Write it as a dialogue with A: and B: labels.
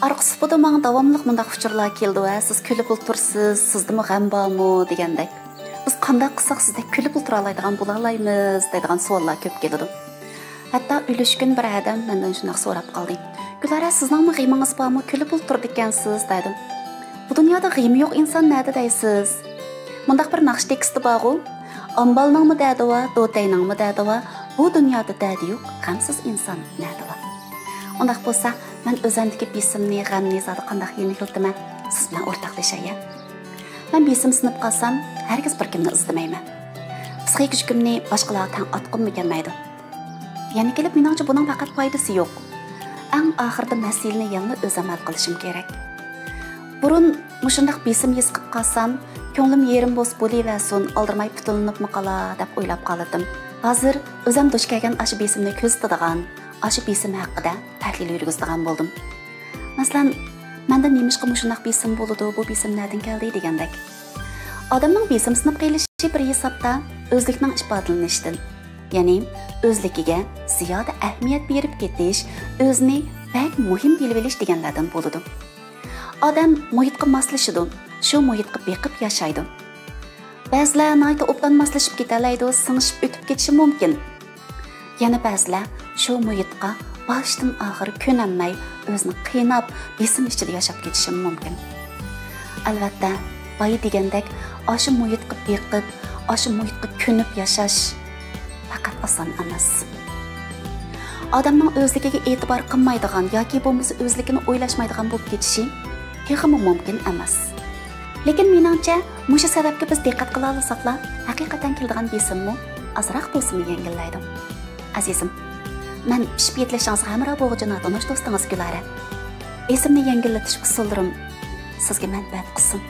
A: Arqısı bu da bana davamlıq mındaq uçurlar keldi və siz külüp ultursuz, sizdə mi gəm barmı degəndək. Biz qandaq qısaq sizdə külüp ulturalaydigan bulalaymiz deydigan suallar köp keldi. Hatta ülüşkün bir adam məndən şunaq sorab qaldı. Gülara sizning mi g'imingiz barmı külüp ultur degansiz dedim. Bu dünyada g'imi yo'q inson nədə deysiz? Mındaq bir naqsh teksti barğu. Ambalning mi dədi va, dotayning mi dədi va, bu dünyada dədi yo'q, g'amsiz inson nədə va. Ondaq bo'lsa, men o'zimdagi besimni, g'amni zodi qanday yengiltiman, siz bilan o'rtoqlashay. Men besim sinib qolsam, hargiz bir kimni izlamayman. Psixik yukimni boshqalarga tang atqim kelmaydi. Yana kelib meningcha buning faqat foydasi yo'q. Eng oxirida masalani yana o'zim hal qilishim kerak. Burun mushundaq besim his qilib qolsam, ko'nglim yerim bo'z bo'laversin, oldirmay putulinibmi qola deb o'ylab qoldim. Hozir o'zim duch kelgan ashi besimni ko'zitadigan aşı besim haqida tahlil yurgizdigan bo'ldim. Masalan, menda nemishqa mushunaq besim bo'ladi, bu besim nerdan keldi degandek. Odamning besim sinib qelishi bir hisobda o'zlikning ifodalanishidan, ya'ni o'zligiga ziyoda ahamiyat berib ketish, o'zini bak muhim bilib olish deganlardan bo'ladi. Odam muhitga moslashadi, shu muhitga beqib yashaydi. Ba'zilar nayta obdan moslashib ketalaydi, singishib o'tib ketishi mumkin. Yana ba'zilar shu muhitga boshdan oxir ko'namay o'zini qiynab, besim ichida yashab ketishi mumkin. Albatta, boy degandek, o'sha muhitga beqib, o'sha muhitga ko'nib yashash faqat oson emas. Odamning o'zligiga e'tibor qilmaydigan yoki bo'lmasa o'zligini o'ylashmaydigan bo'lib ketishi hechmi mumkin emas. Lekin meningcha, mushu sababga biz diqqat qila olsaqlar, haqiqatan keladigan besimmi azroq bo'lsin yengillaydi. Azizim, men pishib yetlashingizga hamroh bo'lg'uchi noto'nish do'stingiz Gulara. Esimni yengillatish usullarim sizga manfaat qilsin.